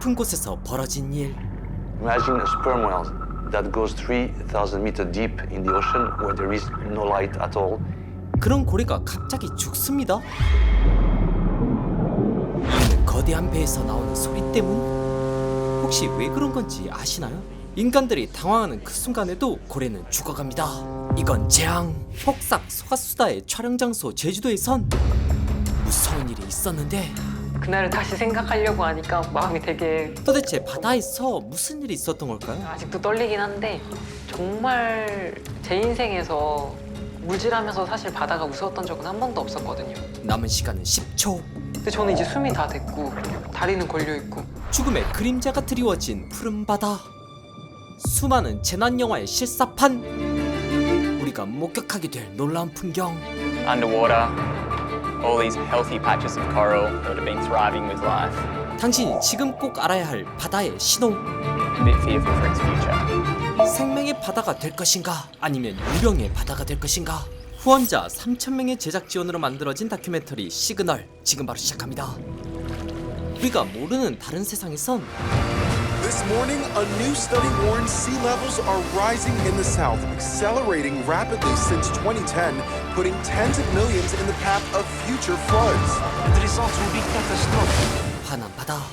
깊은 곳에서 벌어진 일. Imagine a sperm whale that goes 3,000 meters deep in the ocean where there is no light at all. 그런 고래가 갑자기 죽습니다. 이유는 거대한 배에서 나오는 소리 때문? 혹시 왜 그런 건지 아시나요? 인간들이 당황하는 그 순간에도 고래는 죽어갑니다. 이건 재앙. 폭삭 소가수다의 촬영 장소 제주도에선 무서운 일이 있었는데 그날을 다시 생각하려고 하니까 마음이 되게 도대체 바다에서 무슨 일이 있었던 걸까요? 아직도 떨리긴 한데 정말 제 인생에서 물질하면서 사실 바다가 무서웠던 적은 한 번도 없었거든요. 남은 시간은 10초. 근데 저는 이제 숨이 다 됐고 다리는 걸려있고 죽음의 그림자가 드리워진 푸른 바다. 수많은 재난 영화의 실사판. 우리가 목격하게 될 놀라운 풍경. Underwater, all these healthy patches of coral that have been thriving with life. 당신이 지금 꼭 알아야 할 바다의 신호. A bit fearful for its future. 생명의 바다가 될 것인가 아니면 유령의 바다가 될 것인가. 후원자 3,000명의 제작 지원으로 만들어진 다큐멘터리 시그널, 지금 바로 시작합니다. 우리가 모르는 다른 세상에선 This morning, a new study warns sea levels are rising in the south, accelerating rapidly since 2010, putting tens of millions in the path of future floods. The results will be catastrophic. 환한 바다.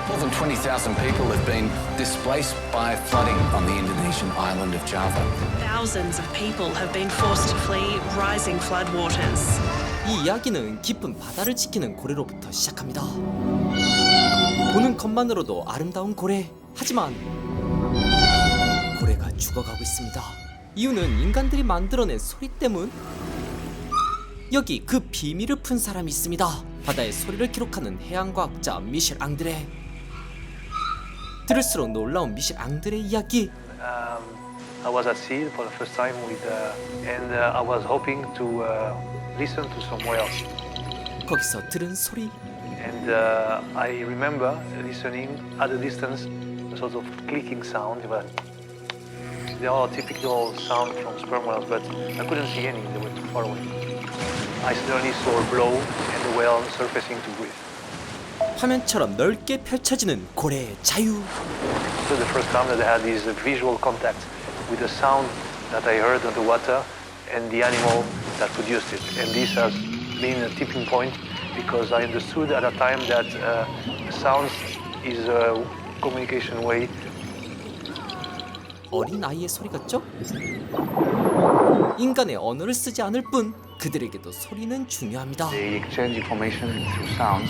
More than 20,000 people have been displaced by flooding on the Indonesian island of Java. Thousands of people have been forced to flee rising floodwaters. 이 이야기는 깊은 바다를 지키는 고래로부터 시작합니다. 보는 것만으로도 아름다운 고래. 하지만 고래가 죽어가고 있습니다. 이유는 인간들이 만들어낸 소리 때문? 여기 그 비밀을 푼 사람이 있습니다. 바다의 소리를 기록하는 해양과학자 미셸 앙드레. 들을수록 놀라운 미셸 앙드레 이야기. I was at sea for the first time and I was hoping to listen to some whales. 거기서 들은 소리. And I remember listening at a distance, a sort of clicking sound. But they are typical sound from sperm whales, but I couldn't see any. They were too far away. I suddenly saw a blow and the whale surfacing to breathe. 화면처럼 넓게 펼쳐지는 고래의 자유. So the first time that I had this visual contact with the sound that I heard underwater and the animal that produced it. And this has been a tipping point because I understood at that time that sound is a communication way. 어린 아이의 소리 같죠? 인간의 언어를 쓰지 않을 뿐 그들에게도 소리는 중요합니다. They exchange information through sound,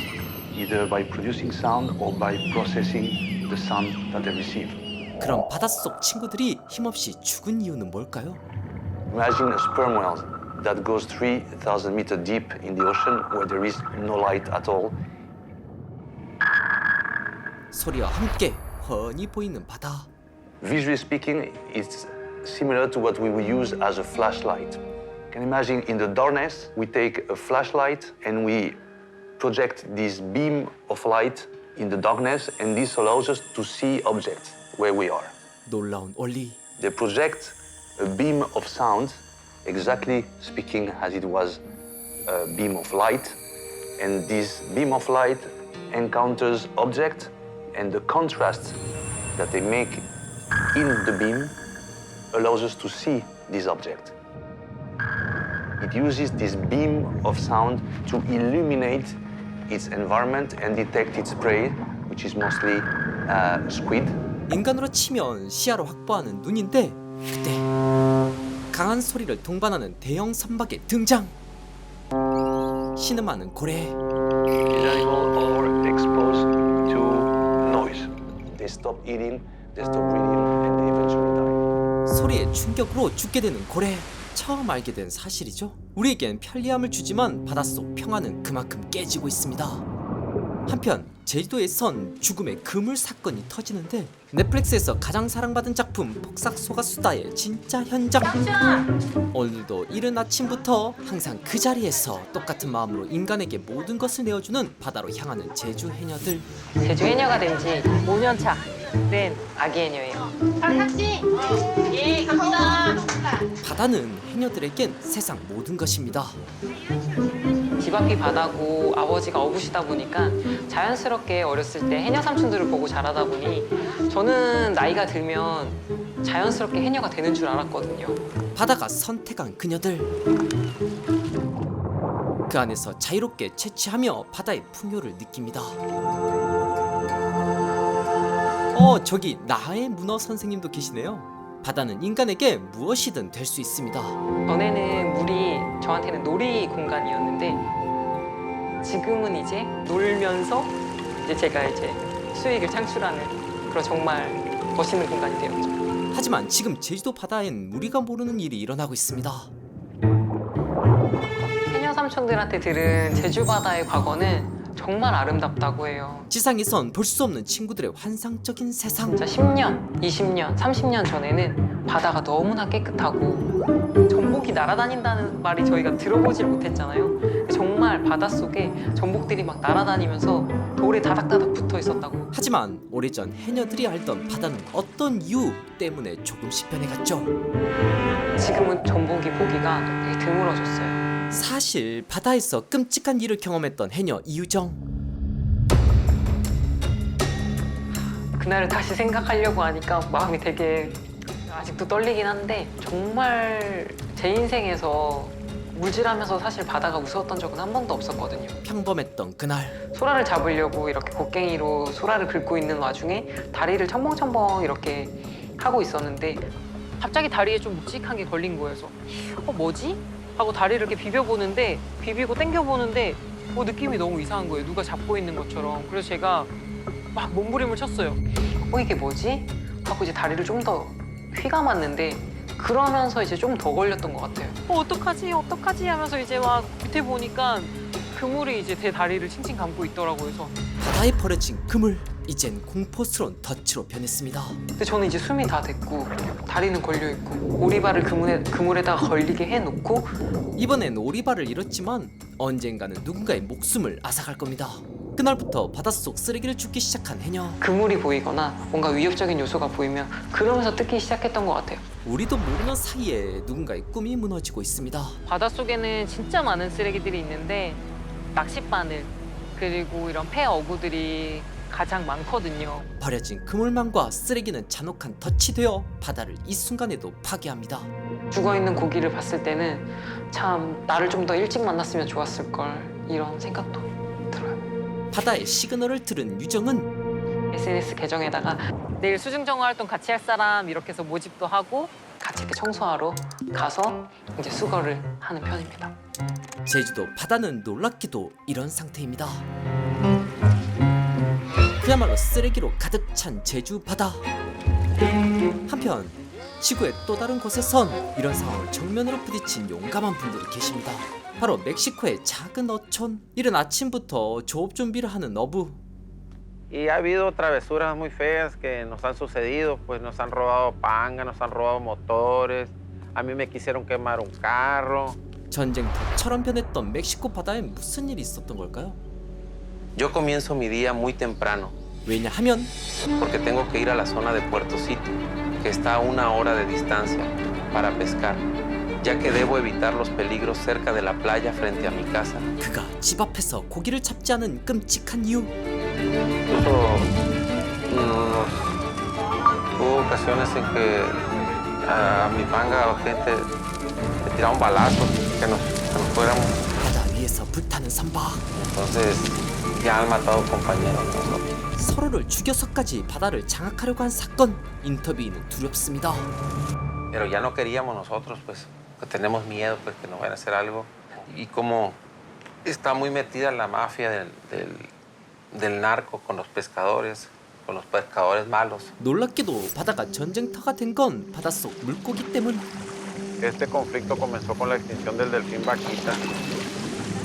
either by producing sound or by processing the sound that they receive. 그럼 바닷속 친구들이 힘없이 죽은 이유는 뭘까요? Imagine a sperm whale that goes 3,000 meters deep in the ocean where there is no light at all. 소리와 함께 훤히 보이는 바다. Visually speaking, it's similar to what we would use as a flashlight. You can imagine in the darkness, we take a flashlight and we project this beam of light in the darkness, and this allows us to see objects where we are. 놀라운 원리. They project a beam of sound, exactly speaking as it was a beam of light, and this beam of light encounters object, and the contrast that they make in the beam allows us to see this object. It uses this beam of sound to illuminate its environment and detect its prey, which is mostly squid. 인간으로 치면 시야를 확보하는 눈인데 그때 강한 소리를 동반하는 대형 선박의 등장. 신음하는 고래. These animals are exposed to noise. They stop eating, they stop breathing, and they eventually die. 소리의 충격으로 죽게 되는 고래. 처음 알게 된 사실이죠. 우리에겐 편리함을 주지만 바닷속 평화는 그만큼 깨지고 있습니다. 한편 제주도에선 죽음의 그물 사건이 터지는데 넷플릭스에서 가장 사랑받은 작품 폭삭 소가수다의 진짜 현장. 오늘도 이른 아침부터 항상 그 자리에서 똑같은 마음으로 인간에게 모든 것을 내어주는 바다로 향하는 제주 해녀들. 제주 해녀가 된 지 5년 차 된 아기 해녀예요. 바다는 해녀들에겐 세상 모든 것입니다. 집 앞이 바다고 아버지가 어부시다 보니까 자연스럽게 어렸을 때 해녀 삼촌들을 보고 자라다 보니 저는 나이가 들면 자연스럽게 해녀가 되는 줄 알았거든요. 바다가 선택한 그녀들. 그 안에서 자유롭게 채취하며 바다의 풍요를 느낍니다. 저기 나의 문어 선생님도 계시네요. 바다는 인간에게 무엇이든 될 수 있습니다. 전에는 물이 저한테는 놀이 공간이었는데 지금은 이제 놀면서 이제 제가 이제 수익을 창출하는 그런 정말 멋있는 공간이 되었죠. 하지만 지금 제주도 바다엔 우리가 모르는 일이 일어나고 있습니다. 해녀 삼촌들한테 들은 제주 바다의 과거는 정말 아름답다고 해요. 지상에선 볼 수 없는 친구들의 환상적인 세상. 진짜 10년, 20년, 30년 전에는 바다가 너무나 깨끗하고 전복이 날아다닌다는 말이 저희가 들어보질 못했잖아요. 정말 바닷속에 전복들이 막 날아다니면서 돌에 다닥다닥 붙어 있었다고. 하지만 오래전 해녀들이 알던 바다는 어떤 이유 때문에 조금씩 변해갔죠. 지금은 전복이 보기가 되게 드물어졌어요. 사실 바다에서 끔찍한 일을 경험했던 해녀 이유정. 그날을 다시 생각하려고 하니까 마음이 되게 아직도 떨리긴 한데 정말 제 인생에서 물질하면서 사실 바다가 무서웠던 적은 한 번도 없었거든요. 평범했던 그날. 소라를 잡으려고 이렇게 곡괭이로 소라를 긁고 있는 와중에 다리를 첨벙첨벙 이렇게 하고 있었는데 갑자기 다리에 좀 묵직한 게 걸린 거예요. 그래서 뭐지? 하고 다리를 이렇게 비벼보는데 비비고 당겨보는데 느낌이 너무 이상한 거예요. 누가 잡고 있는 것처럼. 그래서 제가 막 몸부림을 쳤어요. 이게 뭐지? 하고 이제 다리를 좀 더 휘감았는데 그러면서 이제 좀 더 걸렸던 것 같아요. 어떡하지? 어떡하지? 하면서 이제 막 밑에 보니까 그물이 이제 제 다리를 칭칭 감고 있더라고요. 그래서 바다에 버려진 그물. 이젠 공포스러운 덫으로 변했습니다. 근데 저는 이제 숨이 다 됐고 다리는 걸려있고 오리발을 그물에다가 걸리게 해놓고 이번엔 오리발을 잃었지만 언젠가는 누군가의 목숨을 앗아갈 겁니다. 그날부터 바닷속 쓰레기를 줍기 시작한 해녀. 그물이 보이거나 뭔가 위협적인 요소가 보이면 그러면서 뜯기 시작했던 것 같아요. 우리도 모르는 사이에 누군가의 꿈이 무너지고 있습니다. 바닷속에는 진짜 많은 쓰레기들이 있는데 낚싯바늘 그리고 이런 폐 어구들이 가장 많거든요. 버려진 그물망과 쓰레기는 잔혹한 덫이 되어 바다를 이 순간에도 파괴합니다. 죽어있는 고기를 봤을 때는 참 나를 좀 더 일찍 만났으면 좋았을 걸 이런 생각도 들어요. 바다의 시그널을 들은 유정은 SNS 계정에다가 내일 수중정화 활동 같이 할 사람 이렇게 해서 모집도 하고 같이 이렇게 청소하러 가서 이제 수거를 하는 편입니다. 제주도 바다는 놀랍게도 이런 상태입니다. 그야말로 쓰레기로 가득 찬 제주 바다. 한편 지구의 또 다른 곳에선 이런 상황을 정면으로 부딪힌 용감한 분들이 계십니다. 바로 멕시코의 작은 어촌. 이른 아침부터 조업 준비를 하는 어부. Y ha habido travesuras muy feas que nos han sucedido, pues nos han robado panga, nos han robado motores, a mí me quisieron quemar un carro. 전쟁터처럼 변했던 멕시코 바다에 무슨 일이 있었던 걸까요? Yo comienzo mi día muy temprano, 왜냐하면 porque tengo que ir a la zona de Puerto Sitio, que está a 1 hora de distancia, para pescar, ya que debo evitar los peligros cerca de la playa frente a mi casa. 그가 집 앞에서 고기를 잡지 않은 끔찍한 이유. Incluso hubo ocasiones en que a mi panga o gente le tiraban balazos que nos fuéramos. 바다 위에서 불타는 선박. Entonces ya han matado compañeros de nosotros. 서로를 죽여서까지 바다를 장악하려고 한 사건. 인터뷰인은 두렵습니다. Pero ya no queríamos nosotros, pues que tenemos miedo pues que nos vayan a hacer algo. Y como está muy metida la mafia del narco con los pescadores malos. 놀랍게도 바다가 전쟁터가 된 건 바닷속 물고기 때문. Este conflicto comenzó con la extinción del delfín vaquita.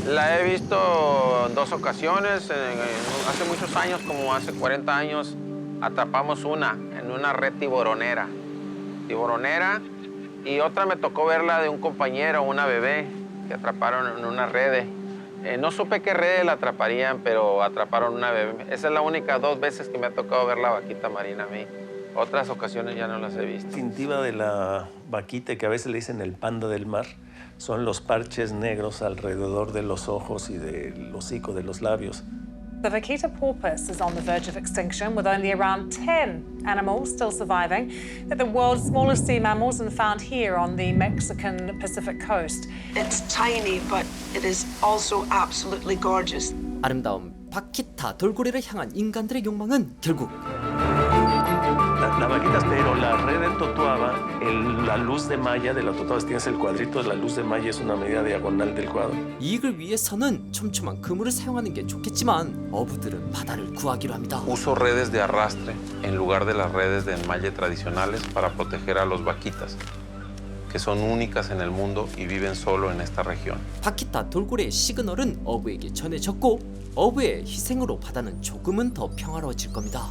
La he visto en 2 ocasiones. Hace muchos años, como hace 40 años, atrapamos una en una red tiburonera. Y otra me tocó verla de un compañero, una bebé, que atraparon en una red. No supe qué red la atraparían, pero atraparon una bebé. Esa es la única 2 veces que me ha tocado ver la vaquita marina a mí. Otras ocasiones ya no las he visto. Distintiva de la vaquita, que a veces le dicen el panda del mar, son los parches negros alrededor de los ojos y del hocico, de los labios. The vaquita porpoise is on the verge of extinction, with only around 10 animals still surviving. They're the world's smallest sea mammals and found here on the Mexican Pacific coast. It's tiny, but it is also absolutely gorgeous. 아름다운 바키타 돌고래를 향한 인간들의 욕망은 결국 La vaquita, pero la red del Totuaba, la luz de malla de la Totuaba, tienes el cuadrito de la luz de malla, es una medida diagonal del cuadro. 이익을 위해서는 촘촘한 그물을 사용하는 게 좋겠지만 어부들은 바다를 구하기로 합니다. Uso redes de arrastre en lugar de las redes de enmalle tradicionales para proteger a los vaquitas, que son únicas en el mundo y viven solo en esta región. 바키타 돌고래의 시그널은 어부에게 전해졌고 어부의 희생으로 바다는 조금은 더 평화로워질 겁니다.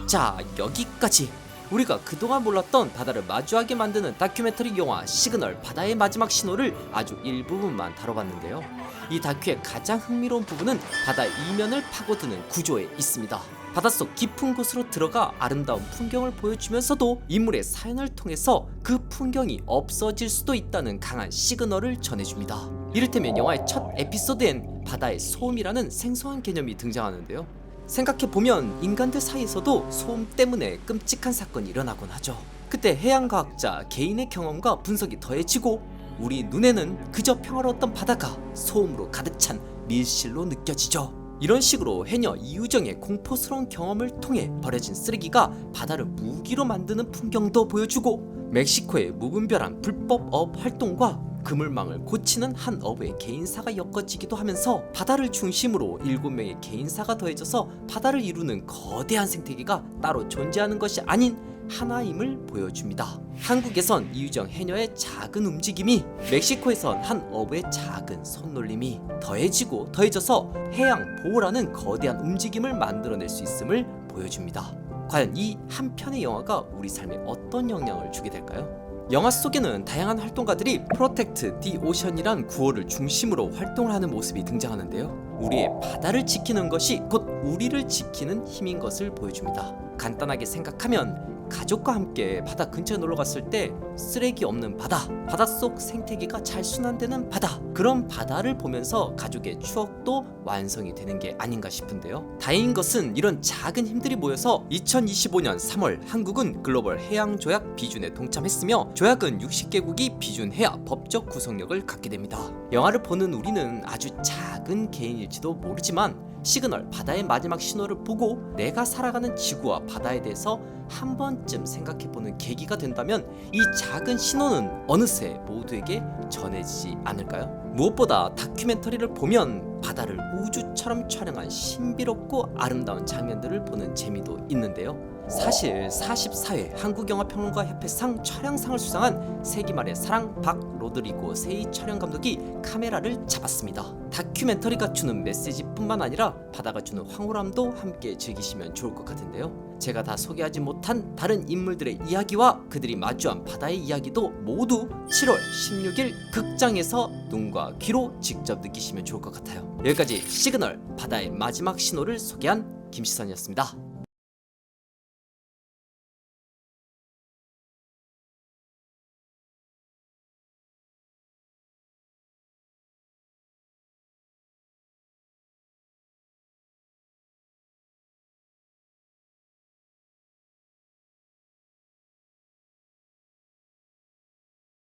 자, 여기까지 우리가 그동안 몰랐던 바다를 마주하게 만드는 다큐멘터리 영화 시그널 바다의 마지막 신호를 아주 일부분만 다뤄봤는데요. 이 다큐의 가장 흥미로운 부분은 바다 이면을 파고드는 구조에 있습니다. 바닷속 깊은 곳으로 들어가 아름다운 풍경을 보여주면서도 인물의 사연을 통해서 그 풍경이 없어질 수도 있다는 강한 시그널을 전해줍니다. 이를테면 영화의 첫 에피소드엔 바다의 소음이라는 생소한 개념이 등장하는데요. 생각해보면 인간들 사이에서도 소음 때문에 끔찍한 사건이 일어나곤 하죠. 그때 해양과학자 개인의 경험과 분석이 더해지고 우리 눈에는 그저 평화로웠던 바다가 소음으로 가득 찬 밀실로 느껴지죠. 이런 식으로 해녀 이유정의 공포스러운 경험을 통해 버려진 쓰레기가 바다를 무기로 만드는 풍경도 보여주고 멕시코의 무분별한 불법 어업 활동과 그물망을 고치는 한 어부의 개인사가 엮어지기도 하면서 바다를 중심으로 7명의 개인사가 더해져서 바다를 이루는 거대한 생태계가 따로 존재하는 것이 아닌 하나임을 보여줍니다. 한국에선 이유정 해녀의 작은 움직임이, 멕시코에선 한 어부의 작은 손놀림이 더해지고 더해져서 해양 보호라는 거대한 움직임을 만들어낼 수 있음을 보여줍니다. 과연 이 한 편의 영화가 우리 삶에 어떤 영향을 주게 될까요? 영화 속에는 다양한 활동가들이 Protect the Ocean이란 구호를 중심으로 활동을 하는 모습이 등장하는데요. 우리의 바다를 지키는 것이 곧 우리를 지키는 힘인 것을 보여줍니다. 간단하게 생각하면 가족과 함께 바다 근처에 놀러 갔을 때 쓰레기 없는 바다, 바닷속 생태계가 잘 순환되는 바다, 그런 바다를 보면서 가족의 추억도 완성이 되는 게 아닌가 싶은데요. 다행인 것은 이런 작은 힘들이 모여서 2025년 3월 한국은 글로벌 해양조약 비준에 동참했으며 조약은 60개국이 비준해야 법적 구속력을 갖게 됩니다. 영화를 보는 우리는 아주 작은 개인일지도 모르지만 시그널 바다의 마지막 신호를 보고 내가 살아가는 지구와 바다에 대해서 한 번쯤 생각해보는 계기가 된다면 이 작은 신호는 어느새 모두에게 전해지지 않을까요? 무엇보다 다큐멘터리를 보면 바다를 우주처럼 촬영한 신비롭고 아름다운 장면들을 보는 재미도 있는데요. 사실 44회 한국영화평론가협회상 촬영상을 수상한 세기말의 사랑 박 로드리고 세이 촬영감독이 카메라를 잡았습니다. 다큐멘터리가 주는 메시지뿐만 아니라 바다가 주는 황홀함도 함께 즐기시면 좋을 것 같은데요. 제가 다 소개하지 못한 다른 인물들의 이야기와 그들이 마주한 바다의 이야기도 모두 7월 16일 극장에서 눈과 귀로 직접 느끼시면 좋을 것 같아요. 여기까지 시그널 바다의 마지막 신호를 소개한 김시선이었습니다.